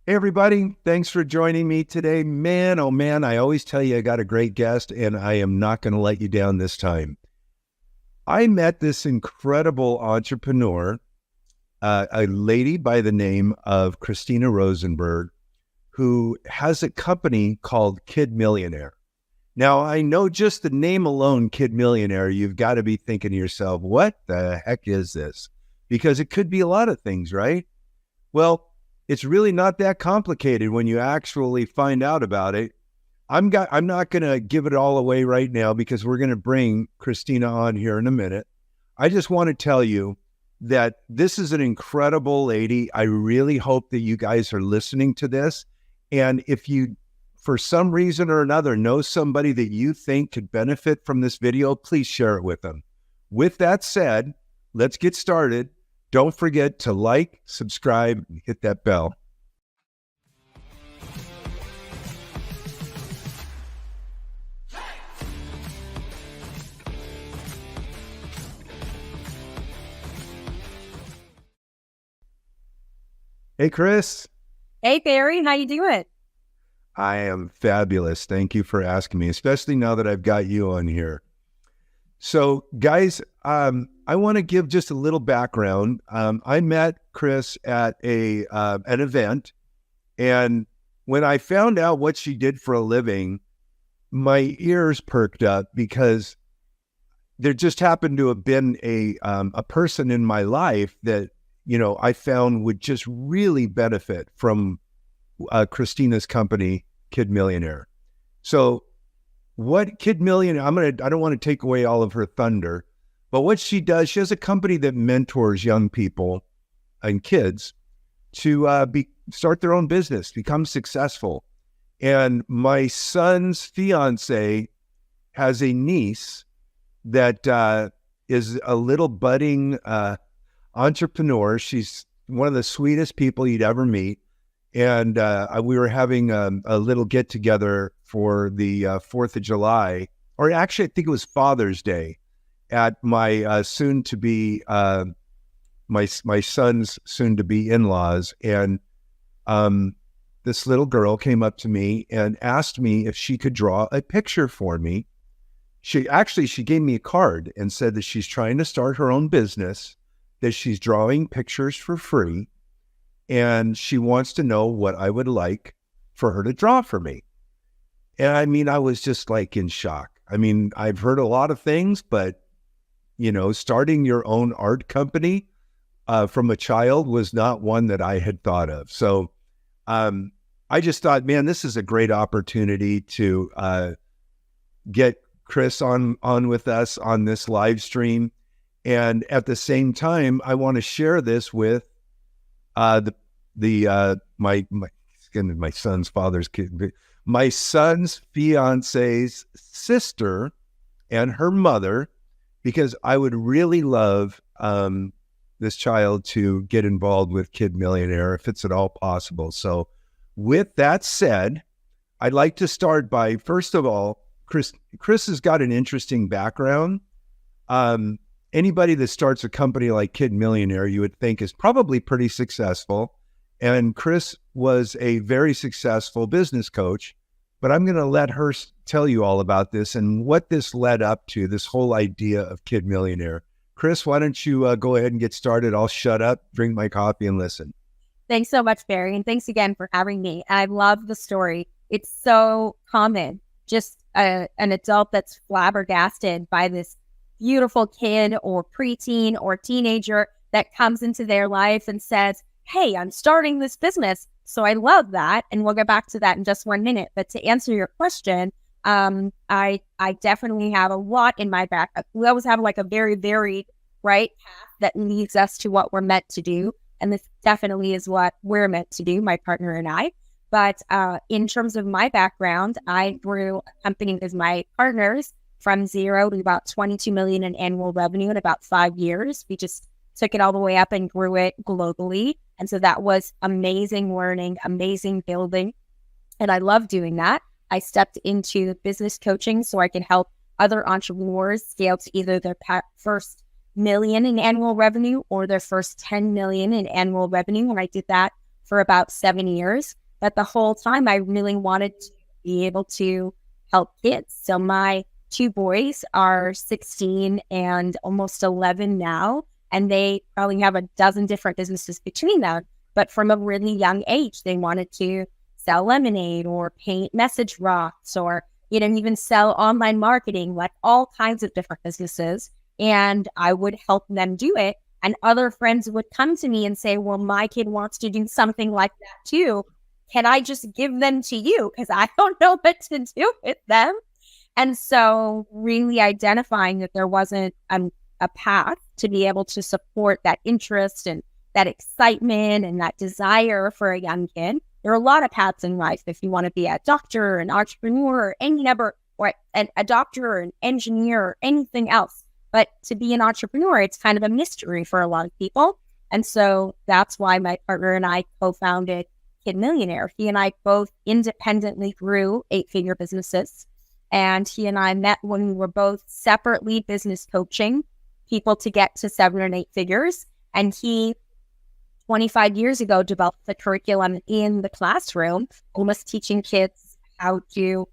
Hey, everybody. Thanks for joining me today. Man, oh man, I always tell you I got a great guest, and I am not going to let you down this time. I met this incredible entrepreneur, a lady by the name of Christina Rosenberg, who has a company called Kid Millionaire. Now, I know just the name alone, Kid Millionaire, you've got to be thinking to yourself, what the heck is this? Because it could be a lot of things, right? Well, it's really not that complicated when you actually find out about it. I'm not going to give it all away right now because we're going to bring Christina on here in a minute. I just want to tell you that this is an incredible lady. I really hope that you guys are listening to this. And if you, for some reason or another, know somebody that you think could benefit from this video, please share it with them. With that said, let's get started. Don't forget to like, subscribe, and hit that bell. Hey, Chris. Hey Barry, how you doing? I am fabulous. Thank you for asking me, especially now that I've got you on here. So, guys, I want to give just a little background. I met Chris at an event, and when I found out what she did for a living, my ears perked up because there just happened to have been a person in my life that I found would just really benefit from Christina's company, Kid Millionaire. So what Kid Millionaire, I don't want to take away all of her thunder, but what she does, she has a company that mentors young people and kids to start their own business, become successful. And my son's fiance has a niece that is a little budding entrepreneur. She's one of the sweetest people you'd ever meet. And we were having a little get together for the 4th of July, or actually I think it was Father's Day, at my soon-to-be, my son's soon-to-be in-laws. And this little girl came up to me and asked me if she could draw a picture for me. She gave me a card and said that she's trying to start her own business, that she's drawing pictures for free, and she wants to know what I would like for her to draw for me. And I mean, I was just like in shock. I mean, I've heard a lot of things, but starting your own art company from a child was not one that I had thought of. So I just thought, man, this is a great opportunity to get Chris on with us on this live stream. And at the same time, I want to share this with my son's father's kid, my son's fiance's sister and her mother, because I would really love this child to get involved with Kid Millionaire if it's at all possible. So with that said, I'd like to start by, first of all, Chris has got an interesting background. Anybody that starts a company like Kid Millionaire, you would think is probably pretty successful. And Chris was a very successful business coach, but I'm going to let her tell you all about this and what this led up to, this whole idea of Kid Millionaire. Chris, why don't you go ahead and get started? I'll shut up, drink my coffee, and listen. Thanks so much, Barry. And thanks again for having me. I love the story. It's so common. Just an adult that's flabbergasted by this beautiful kid or preteen or teenager that comes into their life and says, hey, I'm starting this business. So I love that. And we'll get back to that in just 1 minute. But to answer your question, I definitely have a lot in my back. We always have like a very varied, path that leads us to what we're meant to do. And this definitely is what we're meant to do, my partner and I. But in terms of my background, I grew a company with my partners from 0 to about 22 million in annual revenue in about 5 years. We just took it all the way up and grew it globally. And so that was amazing learning, amazing building. And I love doing that. I stepped into business coaching so I can help other entrepreneurs scale to either their first million in annual revenue or their first 10 million in annual revenue. And I did that for about 7 years. But the whole time I really wanted to be able to help kids. So my 2 boys are 16 and almost 11 now, and they probably have a dozen different businesses between them. But from a really young age, they wanted to sell lemonade or paint message rocks or, even sell online marketing, like all kinds of different businesses. And I would help them do it. And other friends would come to me and say, well, my kid wants to do something like that too. Can I just give them to you? Because I don't know what to do with them. And so really identifying that there wasn't a path to be able to support that interest and that excitement and that desire for a young kid. There are a lot of paths in life if you want to be a doctor, an entrepreneur, or any number, or a doctor or an engineer or anything else. But to be an entrepreneur, it's kind of a mystery for a lot of people. And so that's why my partner and I co-founded Kid Millionaire. He and I both independently grew 8-figure businesses. And he and I met when we were both separately business coaching people to get to 7 and 8 figures. And he, 25 years ago, developed the curriculum in the classroom, almost teaching kids how to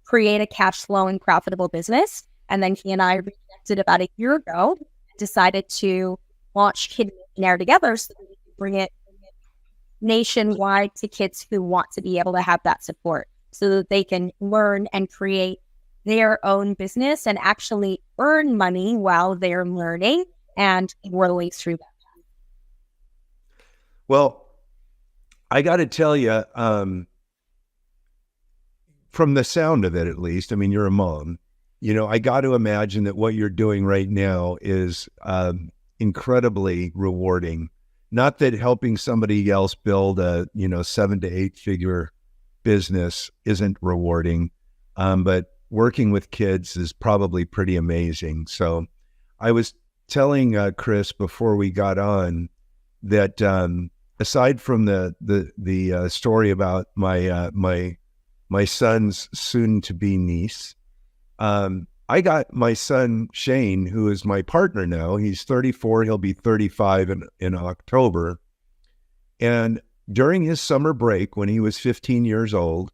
create a cash flow and profitable business. And then he and I reconnected about a year ago, decided to launch Kid Millionaire together so that we could bring it nationwide to kids who want to be able to have that support so that they can learn and create their own business and actually earn money while they're learning and growing through that. Well, I got to tell you, from the sound of it, at least, I mean, you're a mom, I got to imagine that what you're doing right now is incredibly rewarding. Not that helping somebody else build a, 7 to 8 figure business isn't rewarding, but working with kids is probably pretty amazing. So I was telling Chris before we got on that aside from the story about my son's soon-to-be niece, I got my son Shane, who is my partner now. He's 34. He'll be 35 in October. And during his summer break, when he was 15 years old,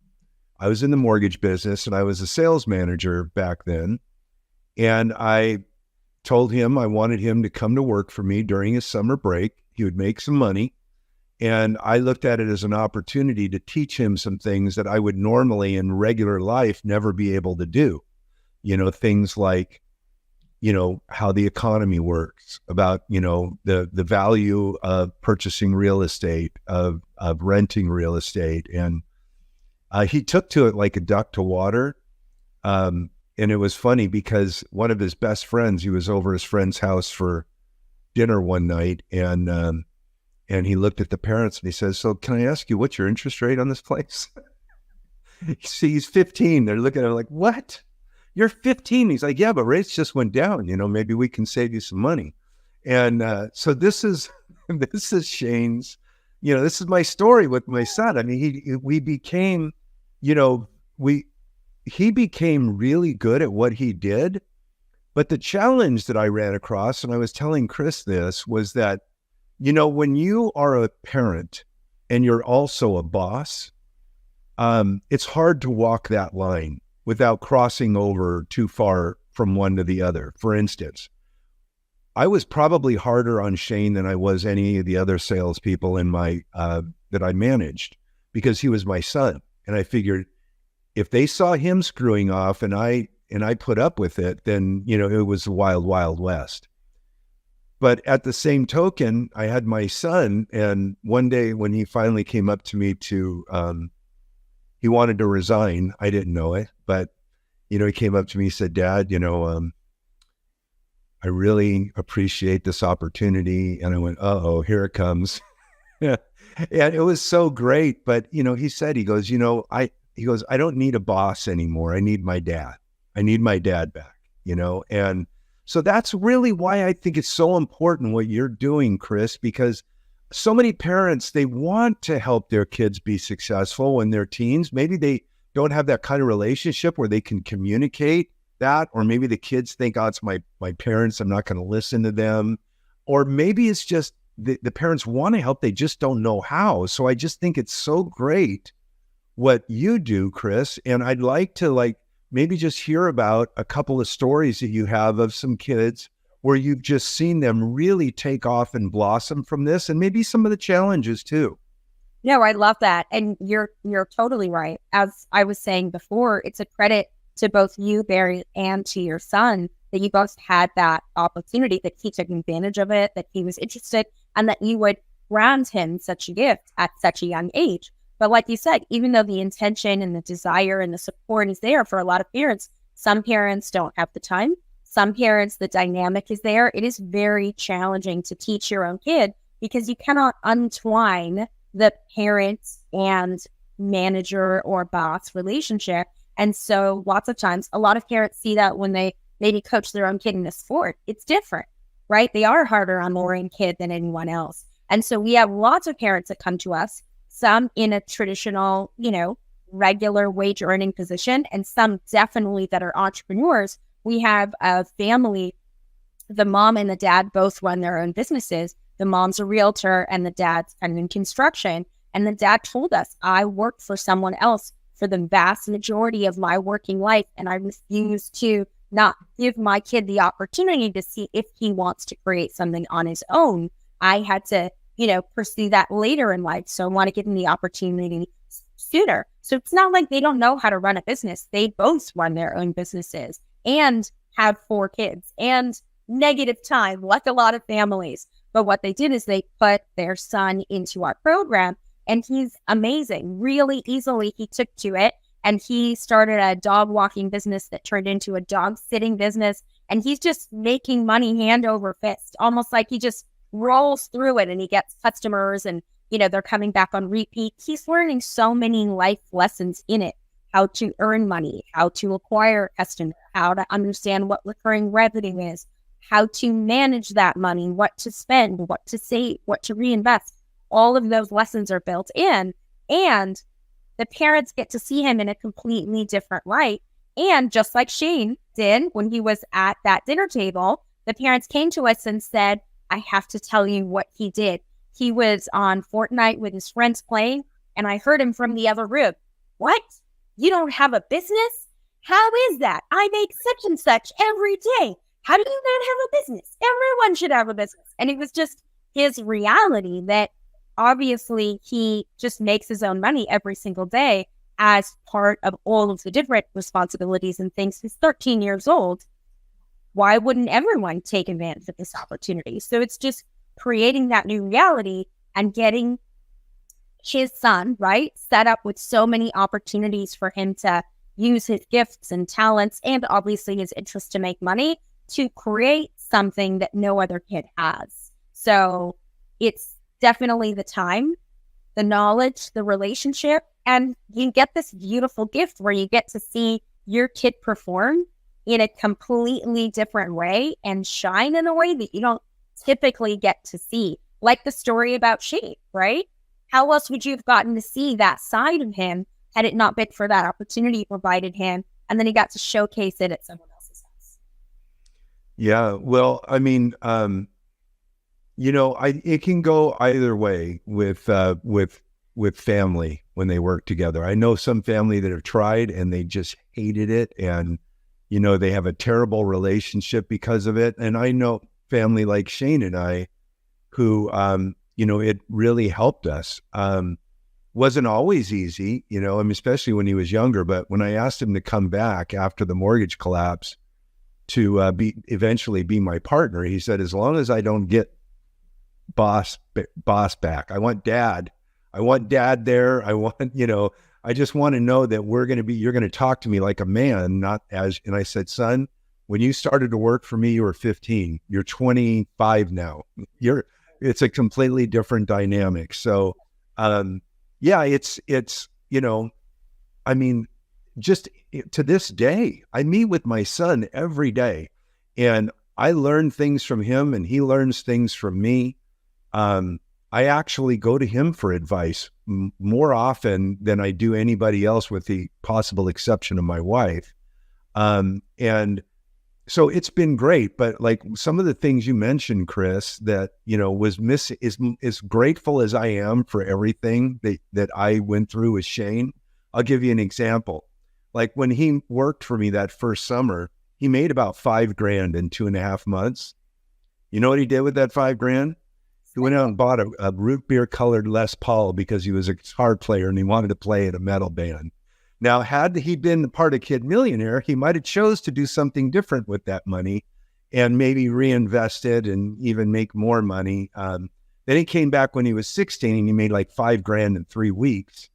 I was in the mortgage business and I was a sales manager back then. And I told him I wanted him to come to work for me during his summer break. He would make some money. And I looked at it as an opportunity to teach him some things that I would normally in regular life never be able to do. Things like, how the economy works, about, the value of purchasing real estate, of renting real estate. And he took to it like a duck to water. And it was funny because one of his best friends, he was over his friend's house for dinner one night, and he looked at the parents and he says, so can I ask you, what's your interest rate on this place? See, he's 15. They're looking at him like, what? You're 15. He's like, yeah, but rates just went down. Maybe we can save you some money. And so this is Shane's, this is my story with my son. I mean, he became really good at what he did. But the challenge that I ran across, and I was telling Chris this, was that, when you are a parent and you're also a boss, it's hard to walk that line without crossing over too far from one to the other. For instance, I was probably harder on Shane than I was any of the other salespeople in my that I managed, because he was my son. And I figured if they saw him screwing off and I put up with it, then, it was the wild, wild west. But at the same token, I had my son, and one day when he finally came up to me he wanted to resign. I didn't know it, but, he came up to me, he said, Dad, I really appreciate this opportunity. And I went, uh-oh, here it comes. And it was so great. But, he said, he goes, I don't need a boss anymore. I need my dad. I need my dad back, and so that's really why I think it's so important what you're doing, Chris, because so many parents, they want to help their kids be successful when they're teens. Maybe they don't have that kind of relationship where they can communicate that, or maybe the kids think, oh, it's my parents, I'm not going to listen to them. Or maybe it's just the parents want to help, they just don't know how. So I just think it's so great what you do, Chris. And I'd like to maybe just hear about a couple of stories that you have of some kids where you've just seen them really take off and blossom from this, and maybe some of the challenges too. No, I love that. And you're totally right. As I was saying before, it's a credit to both you, Barry, and to your son that you both had that opportunity, that he took advantage of it, that he was interested, and that you would grant him such a gift at such a young age. But like you said, even though the intention and the desire and the support is there for a lot of parents, some parents don't have the time. Some parents, the dynamic is there. It is very challenging to teach your own kid because you cannot untwine the parent and manager or boss relationship. And so lots of times, a lot of parents see that when they maybe coach their own kid in a sport, it's different, right? They are harder on their own kid than anyone else. And so we have lots of parents that come to us, some in a traditional, regular wage earning position, and some definitely that are entrepreneurs. We have a family, the mom and the dad both run their own businesses. The mom's a realtor and the dad's kind of in construction. And the dad told us, I worked for someone else for the vast majority of my working life, and I refuse to not give my kid the opportunity to see if he wants to create something on his own. I had to, pursue that later in life. So I want to give him the opportunity sooner. So it's not like they don't know how to run a business. They both run their own businesses and have 4 kids and negative time, like a lot of families. But what they did is they put their son into our program, and he's amazing. Really easily, he took to it, and he started a dog walking business that turned into a dog sitting business. And he's just making money hand over fist, almost like he just rolls through it, and he gets customers, and they're coming back on repeat. He's learning so many life lessons in it: how to earn money, how to acquire customers, how to understand what recurring revenue is, how to manage that money, what to spend, what to save, what to reinvest. All of those lessons are built in, and the parents get to see him in a completely different light. And just like Shane did when he was at that dinner table, the parents came to us and said, I have to tell you what he did. He was on Fortnite with his friends playing, and I heard him from the other room. What? You don't have a business? How is that? I make such and such every day. How do you not have a business? Everyone should have a business. And it was just his reality that obviously he just makes his own money every single day as part of all of the different responsibilities and things. He's 13 years old. Why wouldn't everyone take advantage of this opportunity? So it's just creating that new reality and getting his son, right, set up with so many opportunities for him to use his gifts and talents and obviously his interest to make money to create something that no other kid has. So it's definitely the time, the knowledge, the relationship, and you get this beautiful gift where you get to see your kid perform in a completely different way and shine in a way that you don't typically get to see. Like the story about Shane, right? How else would you have gotten to see that side of him had it not been for that opportunity provided him? And then he got to showcase it at someone else's house. Yeah, well, I mean, it can go either way with family when they work together. I know some family that have tried and they just hated it, and they have a terrible relationship because of it. And I know family like Shane and I, who it really helped us. Wasn't always easy, especially when he was younger. But when I asked him to come back after the mortgage collapse to eventually be my partner, he said, as long as I don't get boss back, I want dad there. I just want to know that you're going to talk to me like a man, not as, and I said, son, when you started to work for me, you were 15, you're 25 now. It's a completely different dynamic. So, yeah, it's, I mean, just to this day, I meet with my son every day and I learn things from him and he learns things from me. I actually go to him for advice more often than I do anybody else, with the possible exception of my wife. And So it's been great, but like some of the things you mentioned, Chris, that, was missing is as grateful as I am for everything that I went through with Shane. I'll give you an example. Like when he worked for me that first summer, he made about $5,000 in 2.5 months. You know what he did with that $5,000? He went out and bought a root beer colored Les Paul because he was a guitar player and he wanted to play in a metal band. Now, had he been part of Kid Millionaire, he might have chose to do something different with that money and maybe reinvest it and even make more money. Then he came back when he was 16 and he made like $5,000 in 3 weeks.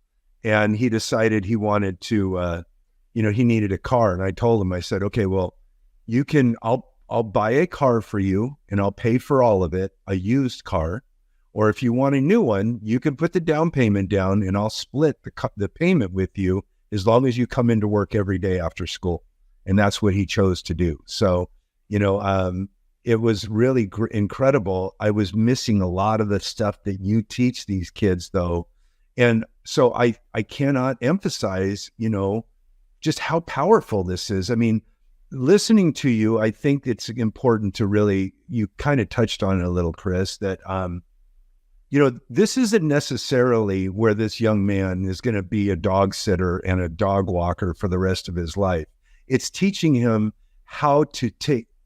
And he decided he wanted to, he needed a car. And I told him, I said, okay, well, I'll buy a car for you and I'll pay for all of it, a used car. Or if you want a new one, you can put the down payment down and I'll split the payment with you as long as you come into work every day after school. And that's what he chose to do. So, it was really incredible. I was missing a lot of the stuff that you teach these kids though. And so I cannot emphasize, just how powerful this is. I mean, listening to you, I think it's important to really, you kind of touched on it a little, Chris, that, this isn't necessarily where this young man is going to be a dog sitter and a dog walker for the rest of his life. It's teaching him how to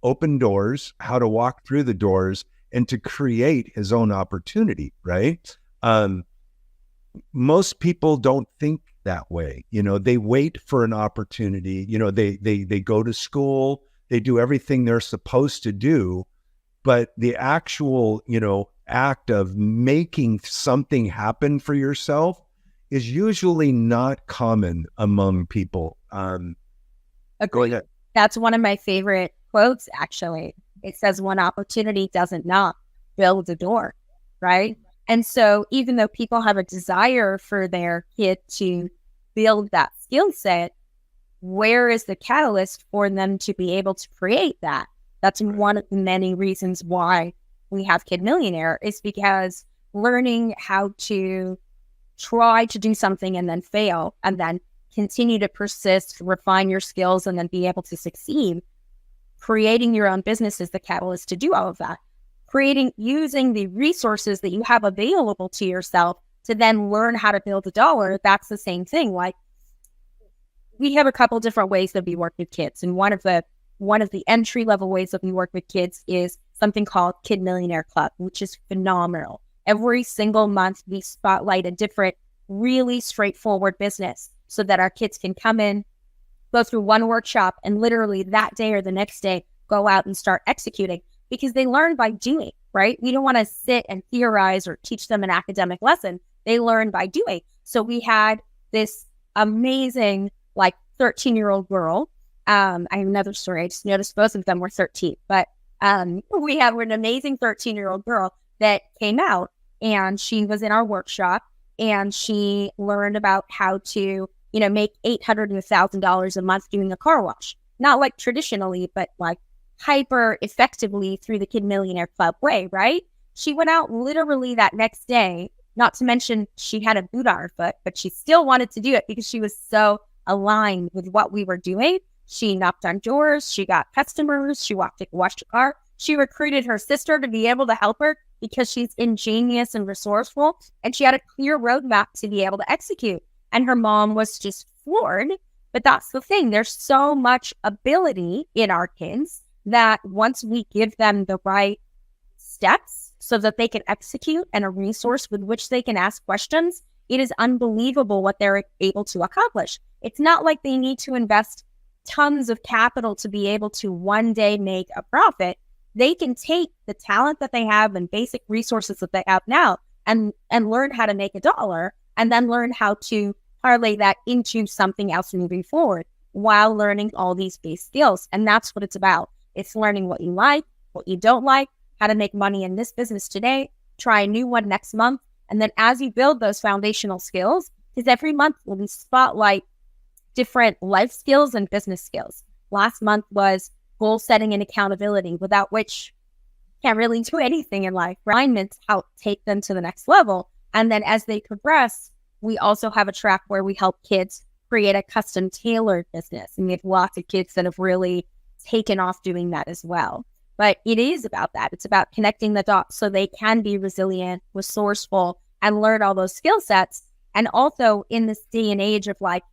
open doors, how to walk through the doors, and to create his own opportunity, right? Most people don't think that way. They wait for an opportunity. They go to school, they do everything they're supposed to do, but the actual, act of making something happen for yourself is usually not common among people. Go ahead. That's one of my favorite quotes, actually. It says, one opportunity doesn't knock, build a door, right? And so even though people have a desire for their kid to build that skill set, where is the catalyst for them to be able to create that? That's one of the many reasons why we have Kid Millionaire, is because learning how to try to do something and then fail and then continue to persist, refine your skills, and then be able to succeed. Creating your own business is the catalyst to do all of that. Using the resources that you have available to yourself to then learn how to build a dollar, that's the same thing. Like, we have a couple different ways that we work with kids. And one of the entry level ways that we work with kids is something called Kid Millionaire Club, which is phenomenal. Every single month, we spotlight a different, really straightforward business so that our kids can come in, go through one workshop, and literally that day or the next day, go out and start executing, because they learn by doing, right? We don't want to sit and theorize or teach them an academic lesson. They learn by doing. So we had this amazing, 13-year-old girl. I have another story. I just noticed both of them were 13, but we have an amazing 13-year-old girl that came out, and she was in our workshop, and she learned about how to, make $800 to $1,000 a month doing a car wash. Not like traditionally, but like hyper effectively through the Kid Millionaire Club way, right? She went out literally that next day, not to mention she had a boot on her foot, but she still wanted to do it because she was so aligned with what we were doing. She knocked on doors, she got customers, she washed a car. She recruited her sister to be able to help her because she's ingenious and resourceful, and she had a clear roadmap to be able to execute. And her mom was just floored. But that's the thing. There's so much ability in our kids that once we give them the right steps so that they can execute and a resource with which they can ask questions, it is unbelievable what they're able to accomplish. It's not like they need to invest tons of capital to be able to one day make a profit. They can take the talent that they have and basic resources that they have now and learn how to make a dollar, and then learn how to parlay that into something else moving forward while learning all these base skills. And that's what it's about. It's learning what you like, what you don't like, how to make money in this business today, try a new one next month. And then as you build those foundational skills, because every month we spotlight different life skills and business skills. Last month was goal setting and accountability, without which you can't really do anything in life. Alignment help take them to the next level. And then as they progress, we also have a track where we help kids create a custom tailored business. And we have lots of kids that have really taken off doing that as well. But it is about that. It's about connecting the dots so they can be resilient, resourceful, and learn all those skill sets. And also in this day and age of like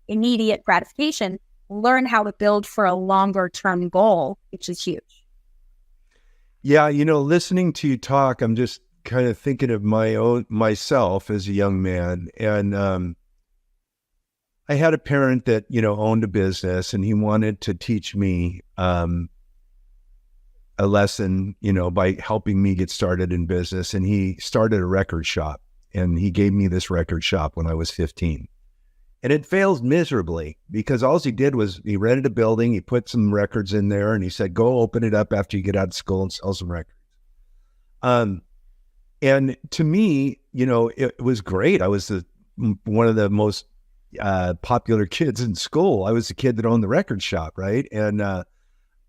immediate gratification, learn how to build for a longer term goal, which is huge. Yeah, listening to you talk, I'm just kind of thinking of myself as a young man. And I had a parent that, owned a business, and he wanted to teach me a lesson, by helping me get started in business. And he started a record shop, and he gave me this record shop when I was 15. And it failed miserably because all he did was he rented a building, he put some records in there, and he said, go open it up after you get out of school and sell some records. And to me, it was great. I was one of the most popular kids in school. I was the kid that owned the record shop, right? And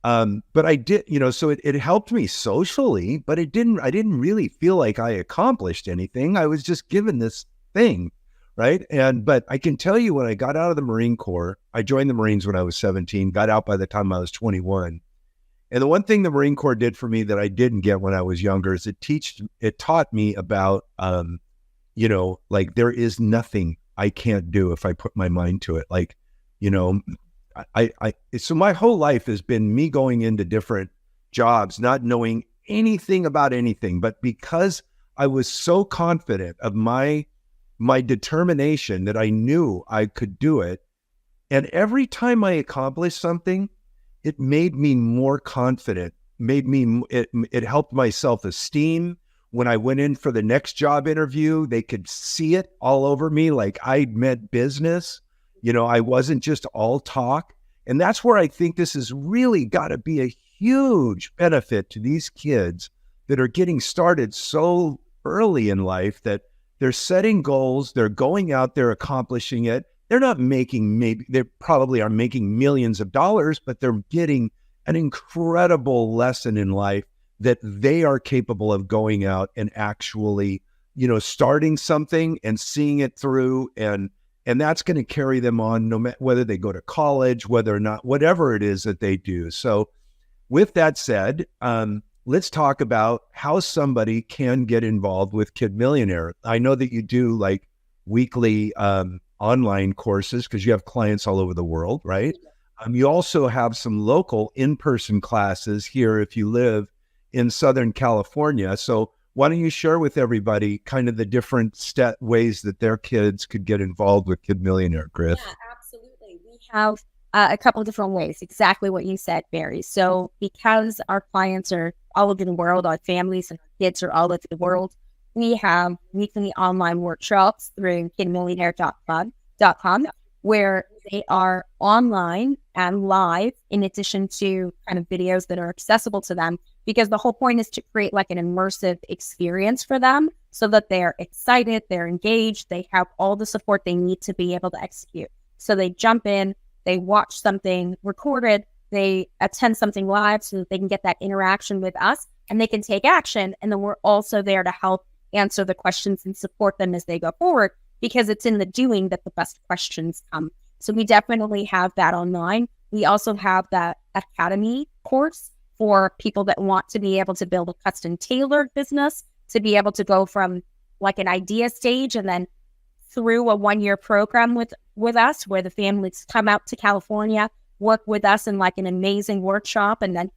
but I did, so it helped me socially, but I didn't really feel like I accomplished anything. I was just given this thing, right? But I can tell you, when I got out of the Marine Corps, I joined the Marines when I was 17, got out by the time I was 21. And the one thing the Marine Corps did for me that I didn't get when I was younger is it taught me about, like there is nothing I can't do if I put my mind to it. Like, so my whole life has been me going into different jobs, not knowing anything about anything, but because I was so confident of my determination that I knew I could do it. And every time I accomplished something, it made me more confident, it helped my self-esteem. When I went in for the next job interview, they could see it all over me. Like I meant business, I wasn't just all talk. And that's where I think this has really got to be a huge benefit to these kids that are getting started so early in life, that they're setting goals, they're going out there accomplishing it. They're not making, they probably are making millions of dollars, but they're getting an incredible lesson in life that they are capable of going out and actually, starting something and seeing it through. And that's going to carry them on no matter whether they go to college, whether or not, whatever it is that they do. So with that said, let's talk about how somebody can get involved with Kid Millionaire. I know that you do like weekly online courses because you have clients all over the world, right? You also have some local in-person classes here if you live in Southern California. So why don't you share with everybody kind of the different ways that their kids could get involved with Kid Millionaire, Chris? Yeah, absolutely. We have a couple of different ways, exactly what you said, Barry. So because our clients are all over the world, our families and our kids are all over the world, we have weekly online workshops through kidmillionaire.com where they are online and live in addition to kind of videos that are accessible to them, because the whole point is to create like an immersive experience for them so that they're excited, they're engaged, they have all the support they need to be able to execute. So they jump in, they watch something recorded, they attend something live so that they can get that interaction with us and they can take action. And then we're also there to help answer the questions and support them as they go forward, because it's in the doing that the best questions come. So we definitely have that online. We also have that academy course for people that want to be able to build a custom tailored business, to be able to go from like an idea stage and then through a 1-year program with us, where the families come out to California, work with us in like an amazing workshop, and then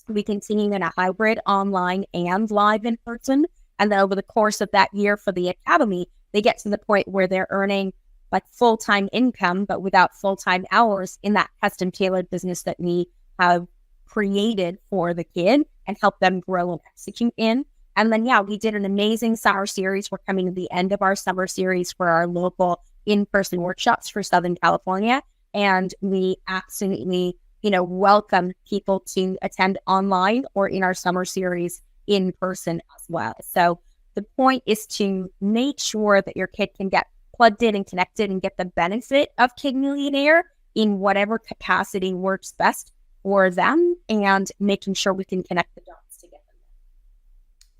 we continue in a hybrid online and live in person. And then over the course of that year for the academy, they get to the point where they're earning like full-time income, but without full-time hours in that custom tailored business that we have created for the kid and help them grow and execute in. And then, yeah, we did an amazing summer series. We're coming to the end of our summer series for our local in-person workshops for Southern California. And we absolutely, welcome people to attend online or in our summer series in person as well. So the point is to make sure that your kid can get plugged in and connected and get the benefit of Kid Millionaire in whatever capacity works best for them, and making sure we can connect the dots to get them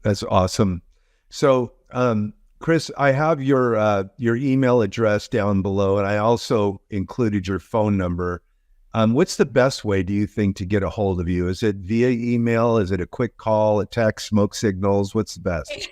there. That's awesome. So, Chris, I have your email address down below, and I also included your phone number. What's the best way, do you think, to get a hold of you? Is it via email? Is it a quick call, a text, smoke signals? What's the best?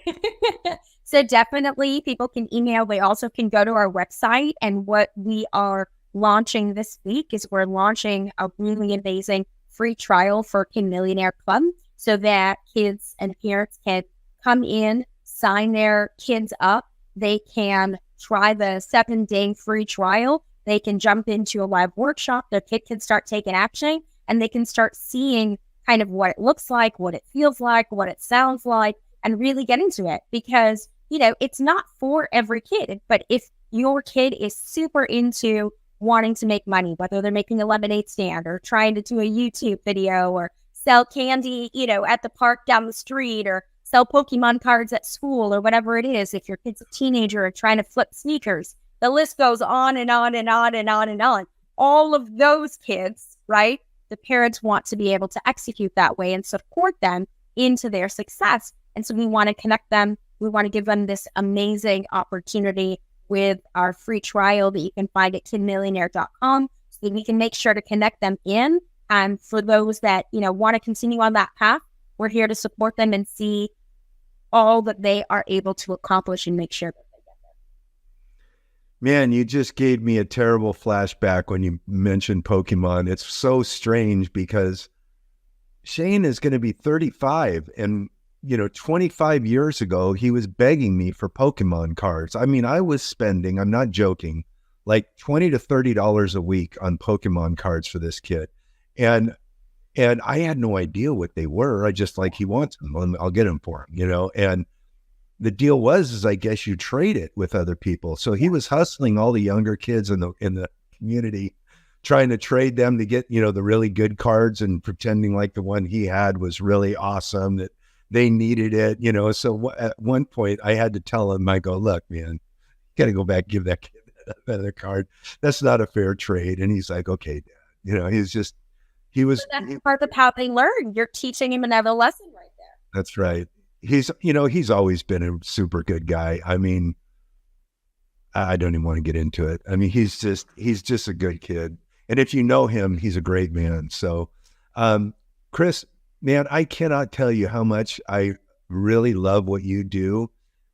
So definitely people can email. They also can go to our website. And what we are launching this week is we're launching a really amazing free trial for Kid Millionaire Club so that kids and parents can come in, sign their kids up. They can try the 7-day free trial. They can jump into a live workshop. Their kid can start taking action, and they can start seeing kind of what it looks like, what it feels like, what it sounds like, and really get into it. Because, it's not for every kid, but if your kid is super into wanting to make money, whether they're making a lemonade stand or trying to do a YouTube video or sell candy, at the park down the street, or sell Pokemon cards at school, or whatever it is, if your kid's a teenager and trying to flip sneakers, the list goes on and on and on and on and on. All of those kids, right? The parents want to be able to execute that way and support them into their success. And so we want to connect them. We want to give them this amazing opportunity with our free trial that you can find at kidmillionaire.com, so that we can make sure to connect them in. And for those that, want to continue on that path, we're here to support them and see all that they are able to accomplish and make sure that they get there. Man, you just gave me a terrible flashback when you mentioned Pokemon. It's so strange because Shane is going to be 35, and 25 years ago, he was begging me for Pokemon cards. I mean, I was spending, I'm not joking, like $20 to $30 a week on Pokemon cards for this kid. And I had no idea what they were. I just he wants them. I'll get them for him, and the deal is I guess you trade it with other people. So he was hustling all the younger kids in the community, trying to trade them to get, the really good cards, and pretending like the one he had was really awesome, that they needed it, So at one point I had to tell him, I go, look, man, you got to go back, give that kid another card. That's not a fair trade. And he's like, okay, Dad. That's part of how they learn. You're teaching him another lesson right there. That's right. He's always been a super good guy. I mean, I don't even want to get into it. I mean, he's just a good kid. And if you know him, he's a great man. So, Chris, man, I cannot tell you how much I really love what you do.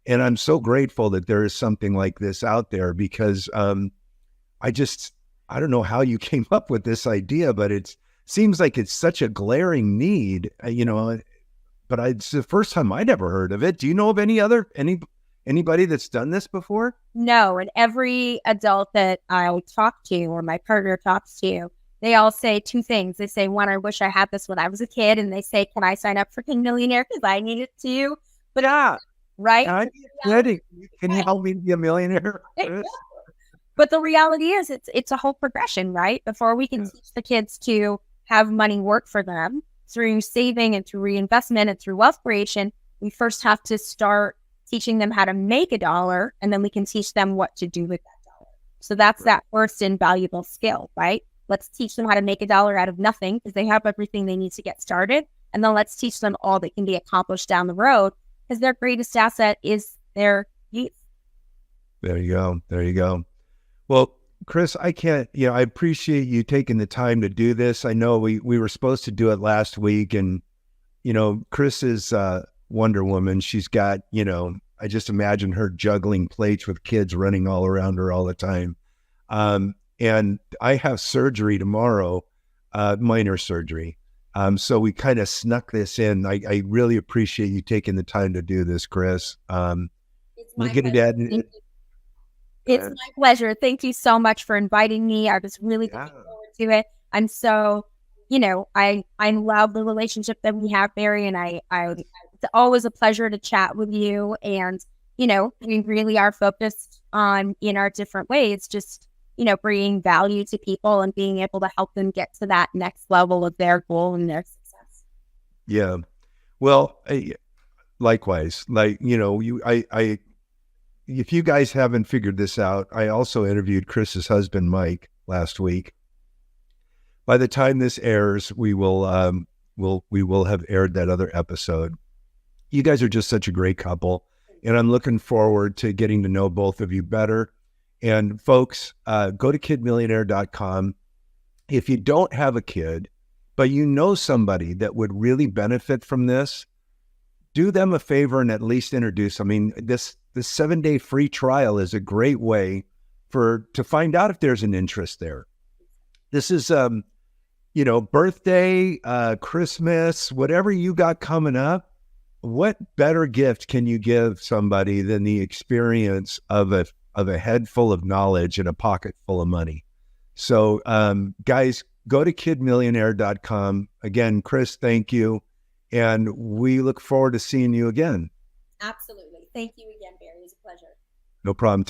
And I'm so grateful that there is something like this out there, because I don't know how you came up with this idea, but it seems like it's such a glaring need, but it's the first time I'd ever heard of it. Do you know of anybody that's done this before? No. And every adult that I talk to, or my partner talks to, they all say two things. They say, one, I wish I had this when I was a kid. And they say, can I sign up for Kid Millionaire? Because I need it too. But right? I'm ready. Can you help me be a millionaire? But the reality is it's a whole progression, right? Before we can teach the kids to have money work for them through saving and through reinvestment and through wealth creation, we first have to start teaching them how to make $1, and then we can teach them what to do with that $1. So that's that first invaluable skill, right? Let's teach them how to make $1 out of nothing, because they have everything they need to get started. And then let's teach them all that can be accomplished down the road, because their greatest asset is their youth. There you go. Well, Chris, I appreciate you taking the time to do this. I know we were supposed to do it last week, and, Chris is Wonder Woman. She's got, I just imagine her juggling plates with kids running all around her all the time. And I have surgery tomorrow, minor surgery. So we kind of snuck this in. I really appreciate you taking the time to do this, Chris. It's my pleasure. It's my pleasure. Thank you so much for inviting me. I was really looking forward to it. I'm so, I love the relationship that we have, Barry, and it's always a pleasure to chat with you. And, we really are focused on, in our different ways, just, bringing value to people and being able to help them get to that next level of their goal and their success. Yeah. Well, likewise, if you guys haven't figured this out, I also interviewed Chris's husband, Mike, last week. By the time this airs, we will have aired that other episode. You guys are just such a great couple, and I'm looking forward to getting to know both of you better. And folks, go to kidmillionaire.com. if you don't have a kid, but you know somebody that would really benefit from this, do them a favor and at least introduce. I mean, this 7-day free trial is a great way to find out if there's an interest there. This is, birthday, Christmas, whatever you got coming up. What better gift can you give somebody than the experience of a head full of knowledge and a pocket full of money? So, guys, go to kidmillionaire.com. Again, Chris, thank you. And we look forward to seeing you again. Absolutely. Thank you again, Barry. It was a pleasure. No problem.